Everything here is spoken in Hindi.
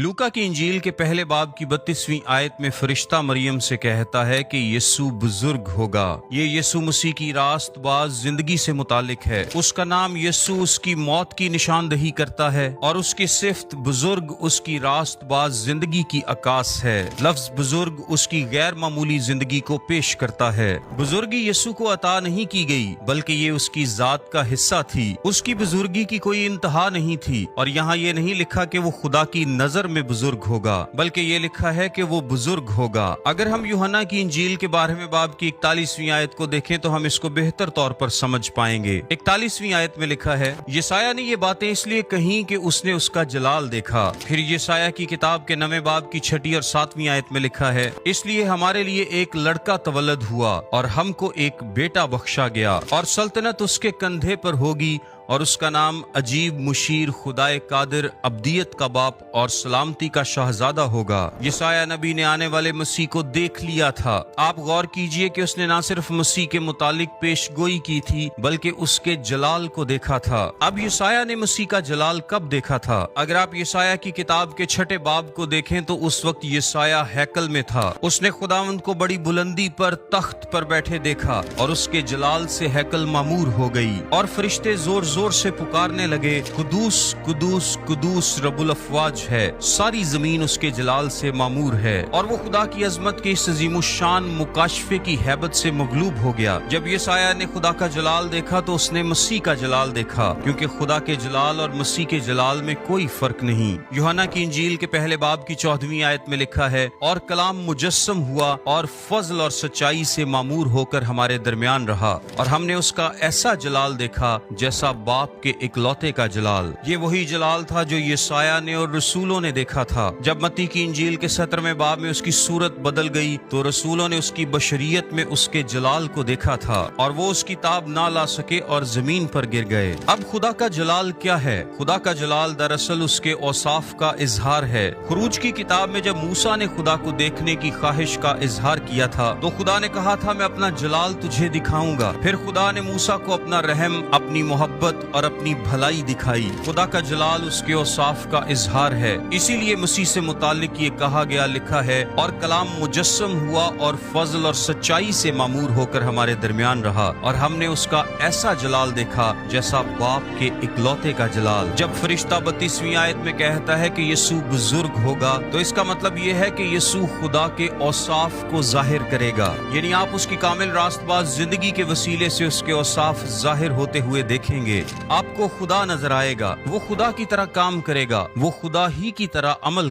लूका की इंजील के पहले बाब की 32वीं आयत में फरिश्ता मरियम से कहता है कि यीशु बुजुर्ग होगा। ये यीशु मसीह की रास्तबाज जिंदगी से मुतालिक है। उसका नाम यीशु उसकी मौत की निशानदही करता है और उसकी सिफ्त बुजुर्ग उसकी रास्तबाज जिंदगी की अकास है। लफ्ज बुजुर्ग उसकी गैर मामूली जिंदगी को पेश करता है। बुजुर्गी यीशु को अता नहीं की गई, बल्कि ये उसकी जात का हिस्सा थी। उसकी बुजुर्गी की कोई इंतहा नहीं थी और यहाँ ये नहीं लिखा कि वो खुदा की नजर में बुजुर्ग होगा, बल्कि ये लिखा है कि वो बुजुर्ग होगा। अगर हम यूहन्ना की इंजील के 12वें बाब की 41वीं आयत को देखें तो हम इसको बेहतर तौर पर समझ पाएंगे। 41वीं आयत में लिखा है, यसाया ने ये बातें इसलिए कहीं कि उसने उसका जलाल देखा। फिर यसाया की किताब के 9वें बाब की 6ठी और 7वीं आयत में लिखा है, इसलिए हमारे लिए एक लड़का तवल्लद हुआ और हमको एक बेटा बख्शा गया और सल्तनत उसके कंधे पर होगी और उसका नाम अजीब, मुशीर, खुदाए कादिर, अब्दियत का बाप और सलामती का शहजादा होगा। यसाया नबी ने आने वाले मसीह को देख लिया था। आप गौर कीजिए कि उसने न सिर्फ मसीह के मुतालिक पेशगोई की थी, बल्कि उसके जलाल को देखा था। अब यसाया ने मसीह का जलाल कब देखा था? अगर आप यसाया की किताब के 6ठे बाब को देखें तो उस वक्त यसाया हैकल में था। उसने खुदावंद को बड़ी बुलंदी पर तख्त पर बैठे देखा और उसके जलाल से हैकल मामूर हो गई और फरिश्ते जोर जोर से पुकारने लगे, कुदूस कुदूस कुदूस रब्बुल अफवाज है, सारी जमीन उसके जलाल से मामूर है। और वो खुदा की अजमत के इस अजीमुशान मुकाशफे की हैबत से मगलूब हो गया। जब यसाया ने खुदा का जलाल देखा तो उसने मसीह का जलाल देखा, क्योंकि खुदा के जलाल और मसीह के जलाल में कोई फर्क नहीं। यूहन्ना की इंजील के पहले बाब की 14वीं आयत में लिखा है, और कलाम मुजस्सम हुआ और फजल और सच्चाई से मामूर होकर हमारे दरमियान रहा और हमने उसका ऐसा जलाल देखा जैसा बाप के इकलौते का जलाल। ये वही जलाल था जो यसाया ने और रसूलों ने देखा था। जब मत्ती की इंजील के 17वें बाब में उसकी सूरत बदल गई तो रसूलों ने उसकी बशरियत में उसके जलाल को देखा था और वो उसकी ताब ना ला सके और जमीन पर गिर गए। अब खुदा का जलाल क्या है? खुदा का जलाल दरअसल उसके औसाफ का इजहार है। खुरूज की किताब में जब मूसा ने खुदा को देखने की ख्वाहिश का इजहार किया था तो खुदा ने कहा था, मैं अपना जलाल तुझे दिखाऊंगा। फिर खुदा ने मूसा को अपना रहम, अपनी मोहब्बत और अपनी भलाई दिखाई। खुदा का जलाल उसके औसाफ का इजहार है। इसीलिए मसीह से मुतालिक ये कहा गया, लिखा है, और कलाम मुजस्सम हुआ और फजल और सच्चाई से मामूर होकर हमारे दरमियान रहा और हमने उसका ऐसा जलाल देखा जैसा बाप के इकलौते का जलाल। जब फरिश्ता 32वीं आयत में कहता है कि यीशु बुजुर्ग होगा तो इसका मतलब ये है कि यीशु खुदा के औसाफ को जाहिर करेगा, यानी आप उसकी कामिल रास्तबाज जिंदगी के वसीले से उसके औसाफ जाहिर होते हुए देखेंगे। आपको खुदा नजर आएगा। वो खुदा की तरह काम करेगा, वो खुदा ही की तरह अमल